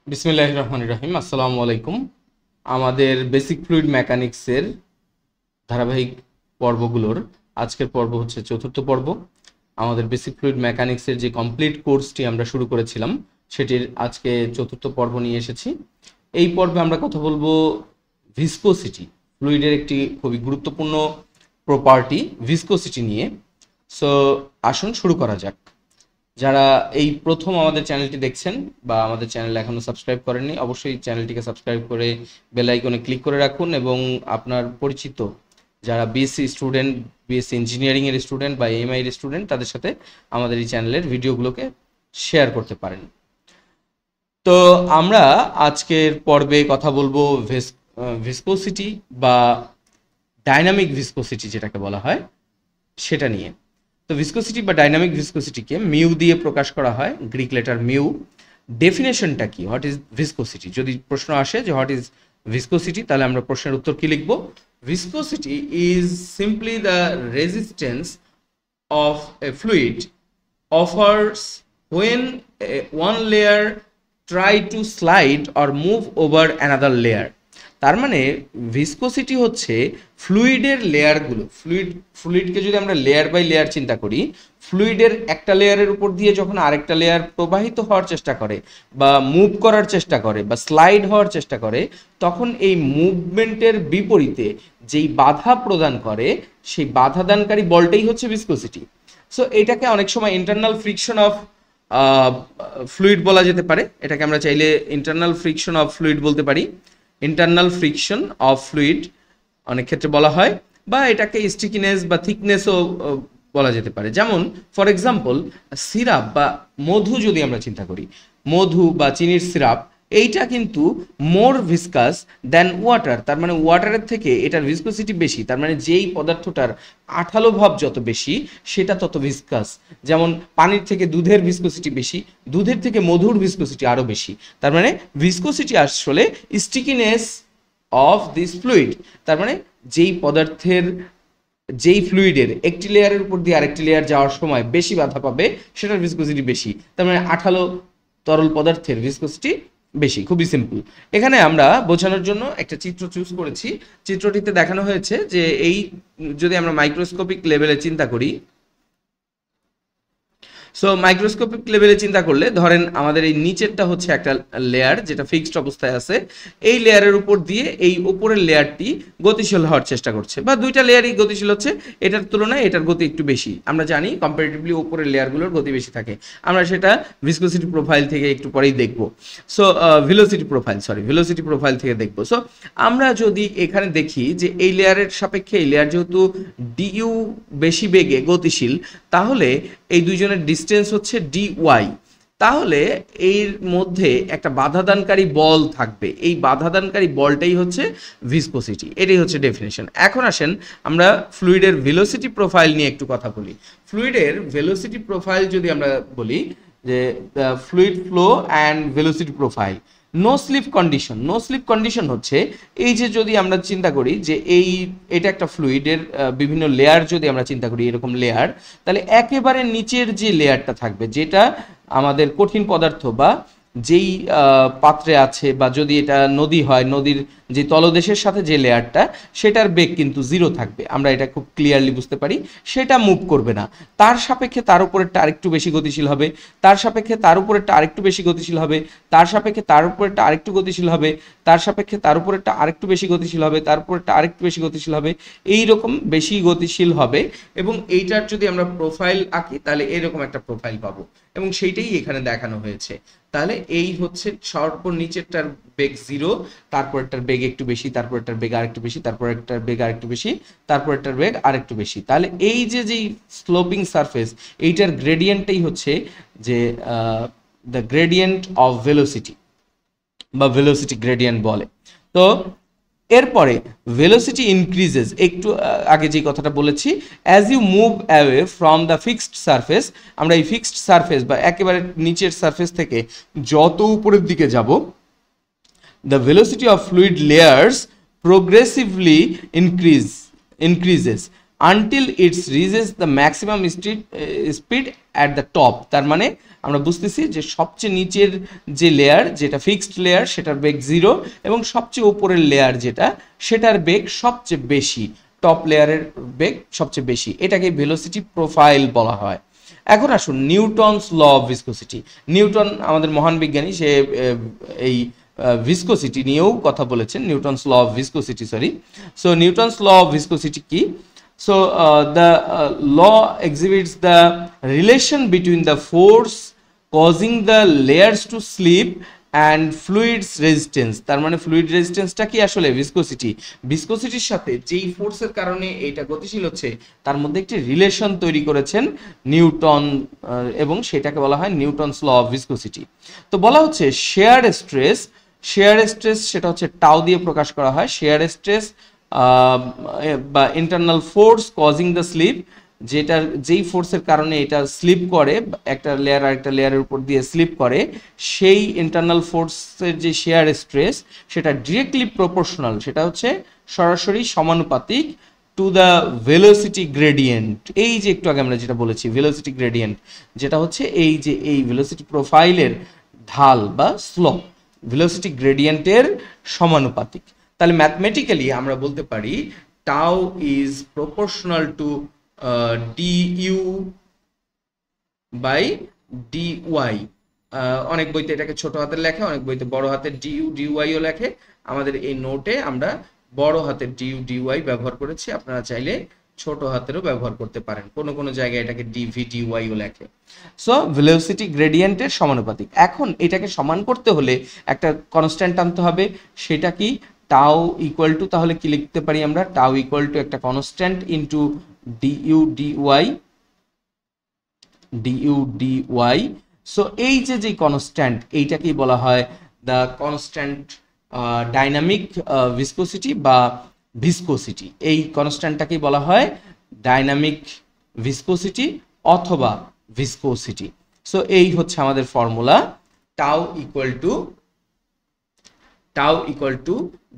বিসমিল্লাহির রহমানির রহিম। আসসালামু আলাইকুম। আমাদের বেসিক ফ্লুইড মেকানিক্সের ধারাবাহিক পর্বগুলোর আজকের পর্ব হচ্ছে চতুর্থ পর্ব। আমাদের বেসিক ফ্লুইড মেকানিক্সের যে কমপ্লিট কোর্সটি আমরা শুরু করেছিলাম সেটির আজকে চতুর্থ পর্ব নিয়ে এসেছি। এই পর্বে আমরা কথা বলবো ভিসকোসিটি, ফ্লুইডের একটি খুবই গুরুত্বপূর্ণ প্রপার্টি ভিসকোসিটি নিয়ে। সো আসুন শুরু করা যাক। যারা এই প্রথম আমাদের চ্যানেলটি দেখছেন বা আমাদের চ্যানেল এখনো সাবস্ক্রাইব করেননি, অবশ্যই চ্যানেলটিকে সাবস্ক্রাইব করে বেল আইকনে ক্লিক করে রাখুন এবং আপনার পরিচিত যারা বিএসসি স্টুডেন্ট, বিএসসি ইঞ্জিনিয়ারিংয়ের স্টুডেন্ট বা এমআই এর স্টুডেন্ট তাদের সাথে আমাদের এই চ্যানেলের ভিডিওগুলোকে শেয়ার করতে পারেন। তো আমরা আজকের পর্বে কথা বলবো ভিসকোসিটি বা ডাইনামিক ভিসকোসিটি যেটাকে বলা হয় সেটা নিয়ে। তো ভিসকোসিটি বা ডাইনামিক ভিসকোসিটিকে মিউ দিয়ে প্রকাশ করা হয়, গ্রিক লেটার মিউ। ডেফিনেশনটা কি, হোয়াট ইজ ভিসকোসিটি? যদি প্রশ্ন আসে যে হোয়াট ইজ ভিসকোসিটি, তাহলে আমরা প্রশ্নের উত্তর কি লিখব? Viscosity is simply the resistance of A fluid offers when one layer try to slide or move over another layer। তার মানে ভিসকোসিটি হচ্ছে ফ্লুইডের লেয়ারগুলো, ফ্লুইডকে যদি আমরা লেয়ার বাই লেয়ার চিন্তা করি, ফ্লুইডের একটা লেয়ারের উপর দিয়ে যখন আরেকটা লেয়ার প্রবাহিত হওয়ার চেষ্টা করে বা মুভ করার চেষ্টা করে বা স্লাইড হওয়ার চেষ্টা করে, তখন এই মুভমেন্টের বিপরীতে যেই বাধা প্রদান করে সেই বাধাদানকারী বলটাই হচ্ছে ভিসকোসিটি। সো এটাকে অনেক সময় ইন্টারনাল ফ্রিকশন অফ ফ্লুইড বলা যেতে পারে। এটাকে আমরা চাইলে ইন্টারনাল ফ্রিকশন অফ ফ্লুইড বলতে পারি, ইন্টারনাল ফ্রিকশন অফ ফ্লুইড অনেক ক্ষেত্রে বলা হয়, বা এটাকে স্টিকিনেস বা থিকনেসও বলা যেতে পারে। যেমন ফর এক্সাম্পল সিরাপ বা মধু যদি আমরা চিন্তা করি, মধু বা চিনির সিরাপ এইটা কিন্তু মোর ভিসকাস দেন ওয়াটার। তার মানে ওয়াটারের থেকে এটার ভিসকোসিটি বেশি। তার মানে যেই পদার্থটার আঠালো ভাব যত বেশি সেটা তত ভিসকাস। যেমন পানির থেকে দুধের ভিসকোসিটি বেশি, দুধের থেকে মধুর ভিসকোসিটি আরও বেশি। তার মানে ভিসকোসিটি আসলে স্টিকিনেস অফ দিস ফ্লুইড। তার মানে যেই পদার্থের, যেই ফ্লুইডের একটি লেয়ারের উপর দিয়ে আরেকটি লেয়ার যাওয়ার সময় বেশি বাধা পাবে সেটার ভিসকোসিটি বেশি। তার মানে আঠালো তরল পদার্থের ভিসকোসিটি বেশি। খুবই সিম্পল। এখানে আমরা বোঝানোর জন্য একটা চিত্র চুজ করেছি। চিত্রটিতে দেখানো হয়েছে যে এই যদি আমরা মাইক্রোস্কোপিক লেভেলে চিন্তা করি, সো মাইক্রোস্কোপিক লেভেলে চিন্তা করলে ধরেন আমাদের এই নিচেরটা হচ্ছে একটা লেয়ার যেটা ফিক্সড অবস্থায় আছে। এই লেয়ারের উপর দিয়ে এই উপরের লেয়ারটি গতিশীল হওয়ার চেষ্টা করছে, বা দুইটা লেয়ারই গতিশীল হচ্ছে। এটার তুলনায় এটার গতি একটু বেশি। আমরা জানি কম্পারেটিভলি উপরের লেয়ারগুলোর গতি বেশি থাকে। আমরা সেটা ভিসকোসিটি প্রোফাইল থেকে একটু পরেই দেখব। সো ভেলোসিটি প্রোফাইল থেকে দেখব। সো আমরা যদি এখানে দেখি যে এই লেয়ারের সাপেক্ষে এই লেয়ার যেহেতু ডিইউ বেশি বেগে গতিশীল, তাহলে এই দুইজনের ডিস্টেন্স হচ্ছে ডিওয়াই। তাহলে এর মধ্যে একটা বাধাদানকারী বল থাকবে। এই বাধাদানকারী বলটাই হচ্ছে ভিসকোসিটি। এটাই হচ্ছে ডেফিনেশন। এখন আসেন আমরা ফ্লুইডের ভেলোসিটি প্রোফাইল নিয়ে একটু কথা বলি। ফ্লুইডের ভেলোসিটি প্রোফাইল যদি আমরা বলি যে fluid flow and velocity profile. No slip condition. No slip condition হচ্ছে এই যে যদি আমরা চিন্তা করি যে এটা একটা ফ্লুইডের বিভিন্ন লেয়ার যদি আমরা চিন্তা করি, এরকম লেয়ার, তাহলে একেবারে নিচের যে লেয়ারটা থাকবে যেটা আমাদের কঠিন পদার্থ বা যেই পাত্রে আছে, বা যদি এটা নদী হয়, নদীর যে তলদেশের সাথে যে লেয়ারটা, সেটার বেগ কিন্তু জিরো থাকবে। আমরা এটা খুব ক্লিয়ারলি বুঝতে পারি। সেটা মুভ করবে না। তার সাপেক্ষে তার উপরেরটা আরেকটু বেশি গতিশীল হবে, তার সাপেক্ষে তার উপরেরটা আরেকটু বেশি গতিশীল হবে, তার সাপেক্ষে তার উপরেরটা আরেকটু গতিশীল হবে, তার সাপেক্ষে তার উপরেরটা আরেকটু বেশি গতিশীল হবে, তার উপরেরটা আরেকটু বেশি গতিশীল হবে, এইরকম বেশি গতিশীল হবে। এবং এইটার যদি আমরা প্রোফাইল আঁকি তাহলে এরকম একটা প্রোফাইল পাবো, এবং সেইটাই এখানে দেখানো হয়েছে। তাহলে এই হচ্ছে সর্বনিচেরটার বেগ জিরো, তারপরেরটার বেগ একটু বেশি, তারপরেরটার বেগ আরেকটু বেশি, তারপরেরটার বেগ আরেকটু বেশি, তারপরেরটার বেগ আরেকটু বেশি। তাহলে এই যে স্লোপিং সারফেস, এইটার গ্রেডিয়েন্টটাই হচ্ছে যে দ্য গ্রেডিয়েন্ট অফ ভেলোসিটি বা ভেলোসিটি গ্রেডিয়েন্ট বলে। তো এরপরে ভেলোসিটি ইনক্রিজেস। একটু আগে যে কথাটা বলেছি, as you move away from the fixed surface. আমরা এই ফিক্সড সারফেস বা একেবারে নিচের সারফেস থেকে যত উপরের দিকে যাব, the velocity of fluid layers progressively increases। Until it's reaches the maximum speed at the top. তার মানে আমরা বুঝতেছি যে সবচেয়ে নিচের যে লেয়ার, যেটা ফিক্সড লেয়ার, সেটার বেগ 0 এবং সবচেয়ে উপরের লেয়ার যেটা, সেটার বেগ সবচেয়ে বেশি, টপ লেয়ারের বেগ সবচেয়ে বেশি, এটাকে ভেলোসিটি প্রোফাইল বলা হয়। এখন আসুন Newton's law of viscosity. Newton আমাদের মহান বিজ্ঞানী, সে এই ভিসকোসিটি নিয়েও কথা বলেছেন, Newton's law of viscosity, sorry. So Newton's law of viscosity কি? So the law exhibits the relation between the force causing the layers to slip and fluids resistance। তার মানে ফ্লুইড রেজিস্ট্যান্সটা কি আসলে ভিসকোসিটি, ভিসকোসিটির সাথে যেই ফোর্সের কারণে এটা গতিশীল হচ্ছে তার মধ্যে একটি রিলেশন তৈরি করেছেন নিউটন, এবং সেটাকে বলা হয় নিউটনস ল অফ ভিসকোসিটি। তো বলা হচ্ছে শেয়ার স্ট্রেস, শেয়ার স্ট্রেস সেটা হচ্ছে টাউ দিয়ে প্রকাশ করা হয়। শেয়ার স্ট্রেস বা internal force causing the slip, যেটার যেই ফোর্সের কারণে এটা স্লিপ করে, একটা লেয়ার আরেকটা লেয়ারের উপর দিয়ে স্লিপ করে, সেই ইন্টারনাল ফোর্সের যে শেয়ার স্ট্রেস সেটা ডিরেক্টলি প্রপোর্শনাল, সেটা হচ্ছে সরাসরি সমানুপাতিক টু দ্য ভেলোসিটি গ্রেডিয়েন্ট। এই যে একটু আগে আমরা যেটা বলেছি ভেলোসিটি গ্রেডিয়েন্ট, যেটা হচ্ছে এই যে এই ভেলোসিটি প্রোফাইলের ঢাল বা স্লোপ, ভেলোসিটি গ্রেডিয়েন্টের সমানুপাতিক। তাহলে ম্যাথমেটিক্যালি আমরা বলতে পারি tau is proportional to DU by DY. অনেক বইতে এটাকে ছোট হাতের লেখে, অনেক বইতে বড় হাতের ডিইউ ডিওয়াইও লেখে। আমাদের এই নোটে আমরা বড় হাতের ডিইউ ডিওয়াই ব্যবহার করেছি, আপনারা চাইলে ছোট হাতেরও ব্যবহার করতে পারেন, কোনো কোনো জায়গায় এটাকে ডিভি ডিওয়াইও লেখে। সো ভেলোসিটি গ্রেডিয়েন্টের সমানুপাতিক। এখন এটাকে সমান করতে হলে একটা কনস্ট্যান্ট আনতে হবে, সেটা কি? টাউ ইকুয়াল টু, তাহলে কি লিখতে পারি আমরা? টাউ ইকুয়াল টু একটা constant into DU DY, DU DY. So এই যে কনস্ট্যান্ট, এইটাকেই বলা হয় দ্য কনস্ট্যান্ট ডাইনামিক ভিসকোসিটি বা ভিসকোসিটি। এই কনস্ট্যান্টটাকেই বলা হয় ডাইনামিক ভিসকোসিটি অথবা ভিসকোসিটি। সো এই হচ্ছে আমাদের formula, tau equal to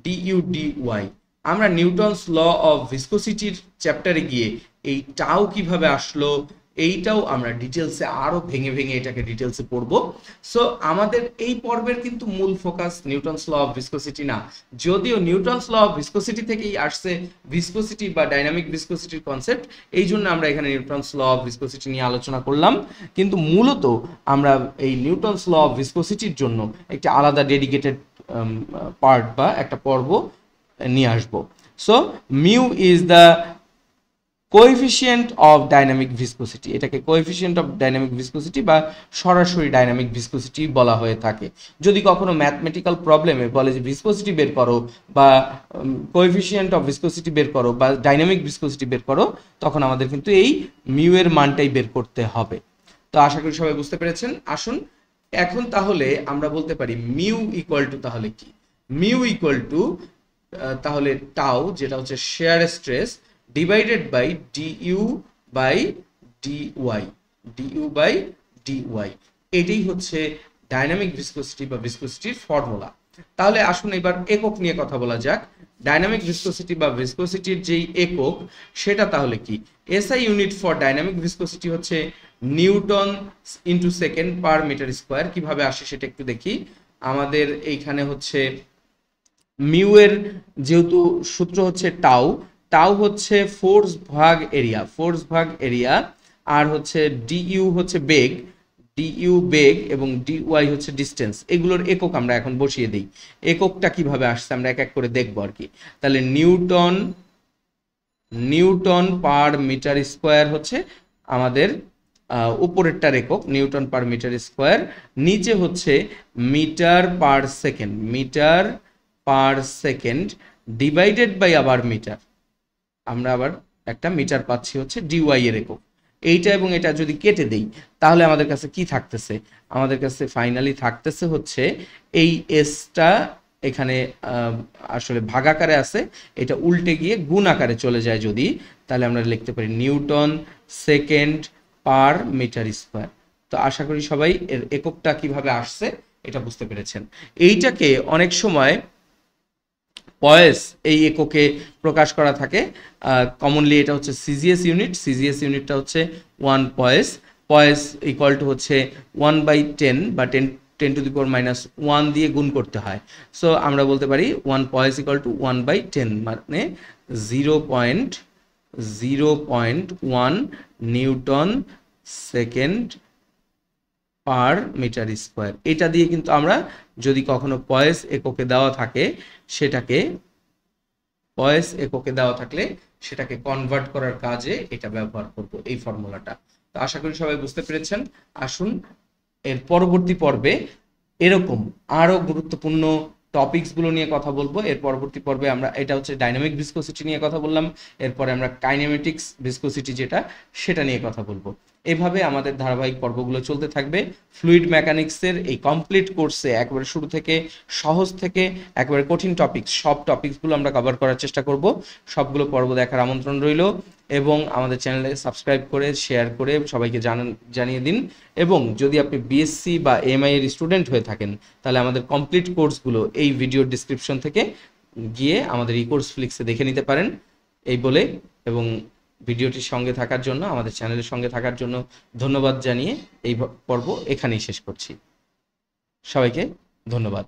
DU DY. আমরা নিউটনস ল অফ ভিসকোসিটির চ্যাপ্টারে গিয়ে এই টাউ কিভাবে আসলো এইটাও আমরা ডিটেলসে আরো ভেঙে ভেঙে এটাকে ডিটেলসে পড়বো। সো আমাদের এই পর্বের কিন্তু মূল focus Newton's law of viscosity না, যদিও নিউটনস ল অফ ভিসকোসিটি থেকেই আসছে ভিসকোসিটি বা ডাইনামিক ভিসকোসিটির কনসেপ্ট, এই জন্য আমরা এখানে নিউটনস ল অফ ভিসকোসিটি নিয়ে আলোচনা করলাম। কিন্তু মূলত আমরা এই নিউটনস ল অফ ভিসকোসিটির জন্য একটি আলাদা ডেডিকেটেড পার্ট বা একটা পর্ব নিয়ে আসবো। So mu is the coefficient of dynamic viscosity, এটাকে কোএফিসিয়েন্ট অফ ডাইনামিক ভিসকোসিটি বা সরাসরি ডাইনামিক ভিসকোসিটি বলা হয়ে থাকে। যদি কখনো ম্যাথমেটিক্যাল প্রবলেমে বলে যে ভিসকোসিটি বের করো বা কোএফিসিয়েন্ট অফ ভিসকোসিটি বের করো বা ডাইনামিক ভিসকোসিটি বের করো, তখন আমাদের কিন্তু এই মিউ এর মানটাই বের করতে হবে। তো আশা করি সবাই বুঝতে পেরেছেন। আসুন এখন তাহলে আমরা বলতে পারি মিউ ইকুয়াল টু তাহলে কি? মিউ ইকুয়াল টু তাহলে টাউ, যেটা হচ্ছে shear stress, divided by DU by DY, DU by DY. এটাই হচ্ছে ডাইনামিক ভিসকোসিটি বা ভিসকোসিটির ফর্মুলা। তাহলে আসুন এবার একক নিয়ে কথা বলা যাক। ডাইনামিক ভিসকোসিটি বা ভিসকোসিটির যেই একক, সেটা তাহলে কি? SI unit for dynamic viscosity হচ্ছে newton into second per metre square. কিভাবে আসে সেটা একটু দেখি। আমাদের এইখানে হচ্ছে মিউ এর যেহেতু সূত্র হচ্ছে টাউ, টাউ হচ্ছে ফোর্স ভাগ এরিয়া, ফোর্স ভাগ এরিয়া, আর হচ্ছে ডিইউ হচ্ছে বেগ, ডিইউ বেগ, এবং ডিওয়াই হচ্ছে ডিস্টেন্স। এগুলোর একক আমরা এখন বসিয়ে দিই। এককটা কিভাবে আসছে আমরা এক এক করে দেখবো আর কি। তাহলে নিউটন পার মিটার স্কোয়ার হচ্ছে আমাদের উপরেরটার একক, নিউটন পার মিটার স্কোয়ার। নিচে হচ্ছে metre per second, metre per second divided by আবার মিটার, আমরা আবার একটা মিটার পাচ্ছি হচ্ছে ডিওয়াই এর একক। এইটা এবং এটা যদি কেটে দেই তাহলে আমাদের কাছে কি থাকতেছে? আমাদের কাছে ফাইনালি থাকতেছে হচ্ছে এই এসটা এখানে আসলে ভাগাকারে আছে, এটা উল্টে গিয়ে গুণ আকারে চলে যায় যদি, তাহলে আমরা লিখতে পারি newton second per metre square. তো আশা করি সবাই এর এককটা কিভাবে আসছে এটা বুঝতে পেরেছেন। এইটাকে অনেক সময় পয়েস এই এককে প্রকাশ করা থাকে। কমনলি এটা হচ্ছে সিজিএস ইউনিট। সিজিএস ইউনিটটা হচ্ছে 1 পয়েস। পয়েস ইকুয়াল টু হচ্ছে 1/10 বা 10⁻⁻1 দিয়ে গুণ করতে হয়। সো আমরা বলতে পারি 1 পয়েস ইকুয়াল টু 1/10 মানে 0.1 newton second per metre square. এটা দিয়ে কিন্তু আমরা যদি কখনো পয়েস এককে দেওয়া থাকে সেটাকে কনভার্ট করার কাজে এটা ব্যবহার করব, এই ফর্মুলাটা। তো আশা করি সবাই বুঝতে পেরেছেন। আসুন এর পরবর্তী পর্বে এরকম আরো গুরুত্বপূর্ণ টপিকসগুলো নিয়ে কথা বলবো। এর পরবর্তী পর্বে আমরা, এটা হচ্ছে ডাইনামিক ভিসকোসিটি নিয়ে কথা বললাম, এরপরে আমরা কাইনেমেটিক্স ভিসকোসিটি যেটা সেটা নিয়ে কথা বলবো। এভাবে আমাদের ধারাবাহিক পর্বগুলো চলতে থাকবে। ফ্লুইড মেকানিক্সের এই কমপ্লিট কোর্সে একেবারে শুরু থেকে সহজ থেকে একেবারে কঠিন টপিকস, সব টপিকসগুলো আমরা কভার করার চেষ্টা করব। সবগুলো পর্ব দেখার আমন্ত্রণ রইল এবং আমাদের চ্যানেলে সাবস্ক্রাইব করে শেয়ার করে সবাইকে জানিয়ে দিন। এবং যদি আপনি বিএসসি বা এমআই এর স্টুডেন্ট হয়ে থাকেন তাহলে আমাদের কমপ্লিট কোর্সগুলো এই ভিডিওর ডিসক্রিপশন থেকে গিয়ে আমাদের ই কোর্স ফ্লিক্সে দেখে নিতে পারেন। এই বলে এবং ভিডিওটির সঙ্গে থাকার জন্য, আমাদের চ্যানেলের সঙ্গে থাকার জন্য ধন্যবাদ জানিয়ে এই পর্ব এখানেই শেষ করছি। সবাইকে ধন্যবাদ।